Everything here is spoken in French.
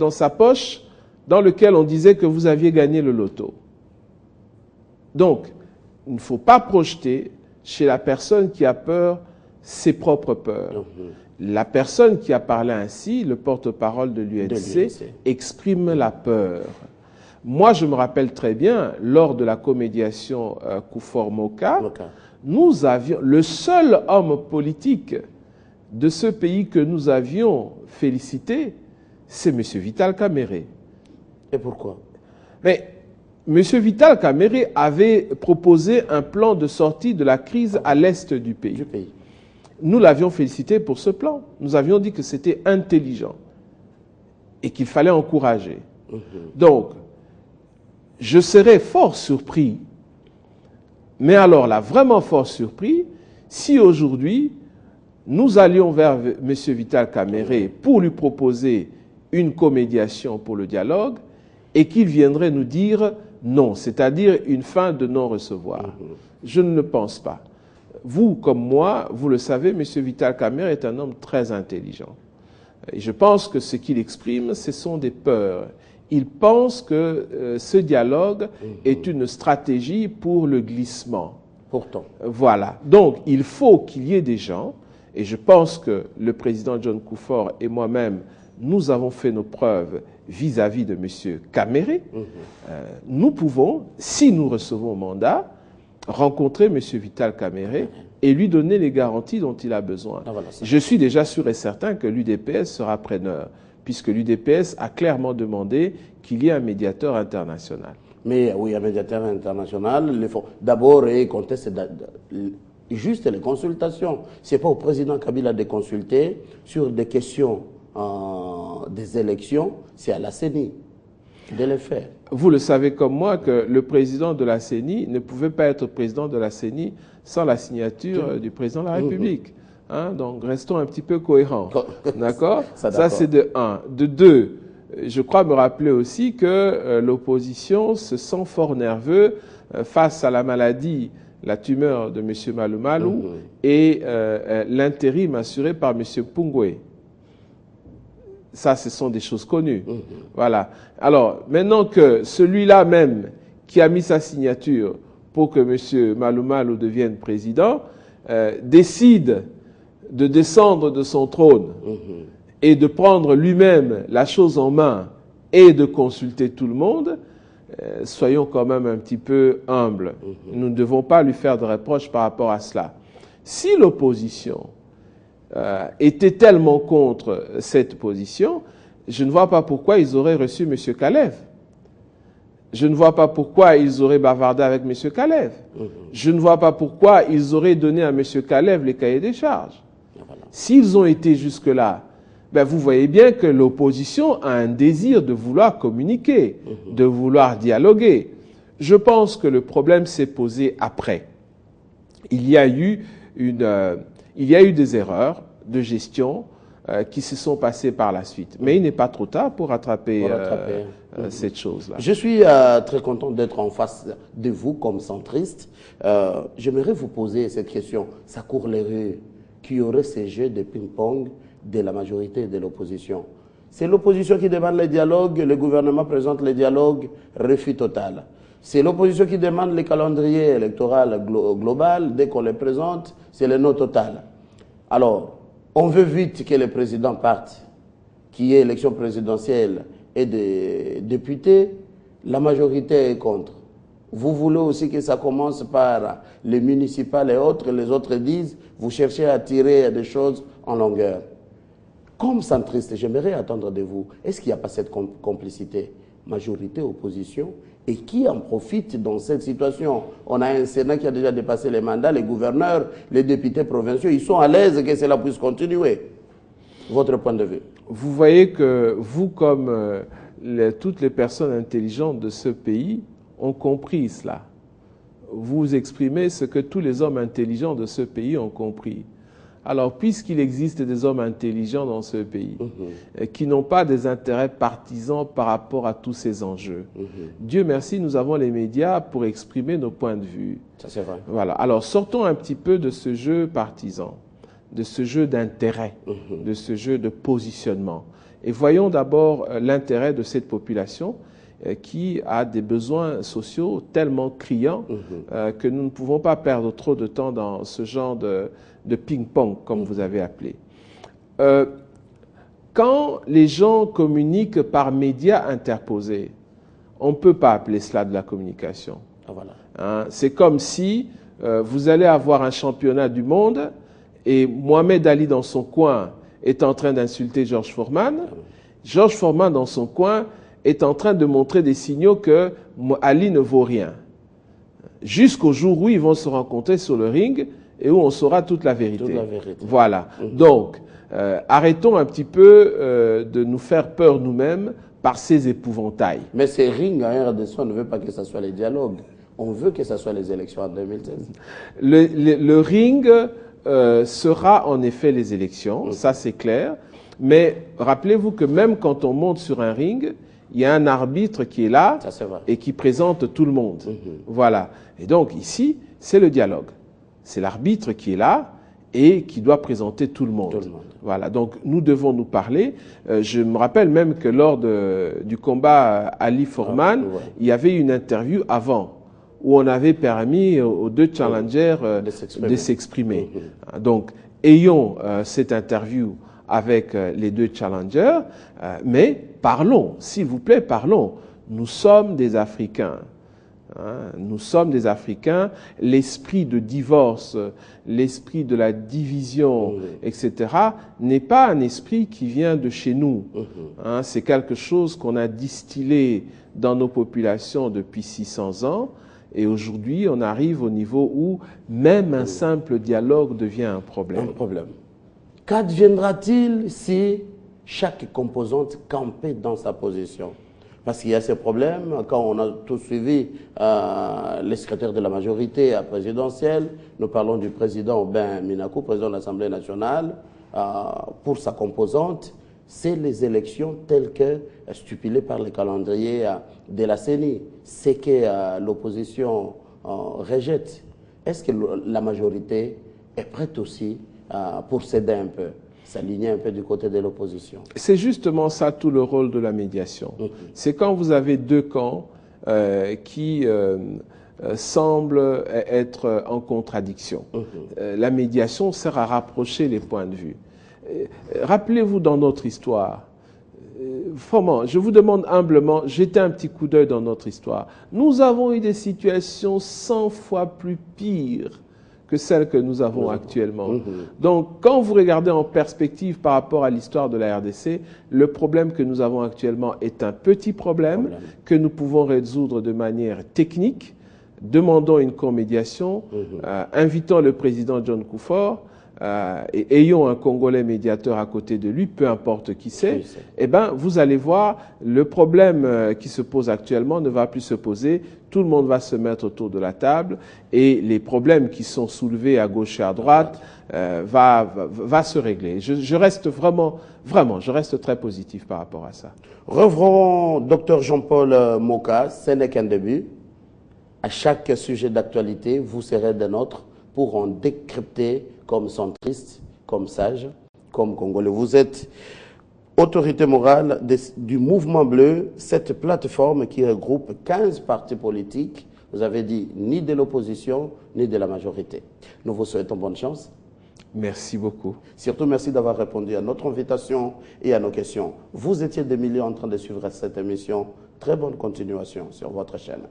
dans sa poche dans lequel on disait que vous aviez gagné le loto. Donc, il ne faut pas projeter chez la personne qui a peur ses propres peurs. La personne qui a parlé ainsi, le porte-parole de l'UNC, exprime la peur. Moi, je me rappelle très bien, lors de la comédiation Kufuor-Moka, nous avions le seul homme politique de ce pays que nous avions félicité, c'est M. Vital Kamerhe. Et pourquoi? Mais M. Vital Kamerhe avait proposé un plan de sortie de la crise à l'est du pays. Nous l'avions félicité pour ce plan. Nous avions dit que c'était intelligent et qu'il fallait encourager. Donc, je serais fort surpris, mais alors là, vraiment fort surpris, si aujourd'hui, nous allions vers M. Vital Kamerhe pour lui proposer une comédiation pour le dialogue et qu'il viendrait nous dire non, c'est-à-dire une fin de non-recevoir. Je ne le pense pas. Vous, comme moi, vous le savez, M. Vital Kamerhe est un homme très intelligent. Et je pense que ce qu'il exprime, ce sont des peurs. Il pense que ce dialogue est une stratégie pour le glissement. Pourtant. Voilà. Donc, il faut qu'il y ait des gens, et je pense que le président John Kufuor et moi-même, nous avons fait nos preuves vis-à-vis de M. Kamerhe. Nous pouvons, si nous recevons mandat, rencontrer M. Vital Kamerhe et lui donner les garanties dont il a besoin. Je suis déjà sûr et certain que l'UDPS sera preneur, puisque l'UDPS a clairement demandé qu'il y ait un médiateur international. Mais oui, un médiateur international, d'abord, il conteste juste les consultations. Ce n'est pas au président Kabila de consulter sur des questions des élections, c'est à la CENI de le faire. Vous le savez comme moi que le président de la CENI ne pouvait pas être président de la CENI sans la signature du président de la République. Hein? Donc restons un petit peu cohérents. D'accord? Ça c'est de un. De deux, je crois me rappeler aussi que l'opposition se sent fort nerveux face à la maladie, la tumeur de M. Malou Malou et l'intérim assuré par M. Pungwe. Ça, ce sont des choses connues. Voilà. Alors, maintenant que celui-là même qui a mis sa signature pour que M. Malou Malou devienne président, décide de descendre de son trône et de prendre lui-même la chose en main et de consulter tout le monde, soyons quand même un petit peu humbles. Nous ne devons pas lui faire de reproches par rapport à cela. Si l'opposition était tellement contre cette position, je ne vois pas pourquoi ils auraient reçu M. Kalev. Je ne vois pas pourquoi ils auraient bavardé avec M. Kalev. Je ne vois pas pourquoi ils auraient donné à M. Kalev les cahiers des charges. S'ils ont été jusque-là, ben vous voyez bien que l'opposition a un désir de vouloir communiquer, de vouloir dialoguer. Je pense que le problème s'est posé après. Il y a eu des erreurs de gestion qui se sont passées par la suite. Mais il n'est pas trop tard pour rattraper cette chose-là. Je suis très content d'être en face de vous comme centriste. J'aimerais vous poser cette question. Ça court les rues. Qui aurait ces jeux de ping-pong de la majorité et de l'opposition? C'est l'opposition qui demande le dialogue, le gouvernement présente le dialogue, refus total. C'est l'opposition qui demande le calendrier électoral global, dès qu'on le présente, c'est le non total. Alors, on veut vite que le président parte, qu'il y ait élection présidentielle et des députés, la majorité est contre. Vous voulez aussi que ça commence par les municipales et autres, les autres disent, vous cherchez à tirer des choses en longueur. Comme centriste, j'aimerais attendre de vous, est-ce qu'il n'y a pas cette complicité, majorité, opposition, et qui en profite dans cette situation? On a un Sénat qui a déjà dépassé les mandats, les gouverneurs, les députés provinciaux, ils sont à l'aise que cela puisse continuer. Votre point de vue? Vous voyez que vous, comme toutes les personnes intelligentes de ce pays, ont compris cela. Vous exprimez ce que tous les hommes intelligents de ce pays ont compris. Alors, puisqu'il existe des hommes intelligents dans ce pays, qui n'ont pas des intérêts partisans par rapport à tous ces enjeux, Dieu merci, nous avons les médias pour exprimer nos points de vue. Ça, c'est vrai. Voilà. Alors, sortons un petit peu de ce jeu partisan, de ce jeu d'intérêt, de ce jeu de positionnement, et voyons d'abord l'intérêt de cette population qui a des besoins sociaux tellement criants que nous ne pouvons pas perdre trop de temps dans ce genre de ping-pong, comme vous avez appelé. Quand les gens communiquent par médias interposés, on ne peut pas appeler cela de la communication. Ah, voilà. Hein, c'est comme si vous allez avoir un championnat du monde et Mohamed Ali dans son coin est en train d'insulter Georges Foreman. Georges Foreman dans son coin est en train de montrer des signaux que Ali ne vaut rien. Jusqu'au jour où ils vont se rencontrer sur le ring et où on saura toute la vérité. Toute la vérité. Voilà. Donc, arrêtons un petit peu de nous faire peur nous-mêmes par ces épouvantails. Mais ces rings en RDC, on ne veut pas que ce soit les dialogues. On veut que ce soit les élections en 2016. Le ring sera en effet les élections, ça c'est clair. Mais rappelez-vous que même quand on monte sur un ring, il y a un arbitre qui est là et qui présente tout le monde. Voilà. Et donc ici, c'est le dialogue. C'est l'arbitre qui est là et qui doit présenter tout le monde. Voilà. Donc nous devons nous parler. Je me rappelle même que lors du combat Ali Foreman, il y avait une interview avant où on avait permis aux deux challengers de s'exprimer. Donc ayons cette interview avec les deux challengers, mais parlons, s'il vous plaît, parlons. Nous sommes des Africains. Nous sommes des Africains. L'esprit de divorce, l'esprit de la division, etc., n'est pas un esprit qui vient de chez nous. C'est quelque chose qu'on a distillé dans nos populations depuis 600 ans. Et aujourd'hui, on arrive au niveau où même un simple dialogue devient un problème. Qu'adviendra-t-il si chaque composante campait dans sa position? Parce qu'il y a ces problèmes, quand on a tout suivi les secrétaires de la majorité présidentielle, nous parlons du président Aubin Minakou, président de l'Assemblée nationale, pour sa composante, c'est les élections telles que stipulées par le calendrier de la CENI, c'est que l'opposition rejette. Est-ce que la majorité est prête aussi pour céder un peu, s'aligner un peu du côté de l'opposition? C'est justement ça tout le rôle de la médiation. C'est quand vous avez deux camps qui semblent être en contradiction. La médiation sert à rapprocher les points de vue. Rappelez-vous dans notre histoire, vraiment, je vous demande humblement, jetez un petit coup d'œil dans notre histoire. Nous avons eu des situations 100 fois plus pires que celles que nous avons actuellement. Donc, quand vous regardez en perspective par rapport à l'histoire de la RDC, le problème que nous avons actuellement est un petit problème que nous pouvons résoudre de manière technique. Demandons une comédiation, invitons le président John Kufuor, et ayons un Congolais médiateur à côté de lui, peu importe qui c'est, eh ben, vous allez voir, le problème qui se pose actuellement ne va plus se poser, tout le monde va se mettre autour de la table et les problèmes qui sont soulevés à gauche et à droite va se régler. Je reste vraiment, je reste très positif par rapport à ça. Revenons, Dr Jean-Paul Moka, ce n'est qu'un début. À chaque sujet d'actualité, vous serez des nôtres pour en décrypter comme centriste, comme sage, comme Congolais. Vous êtes autorité morale du Mouvement Bleu, cette plateforme qui regroupe 15 partis politiques, vous avez dit, ni de l'opposition, ni de la majorité. Nous vous souhaitons bonne chance. Merci beaucoup. Surtout, merci d'avoir répondu à notre invitation et à nos questions. Vous étiez des milliers en train de suivre cette émission. Très bonne continuation sur votre chaîne.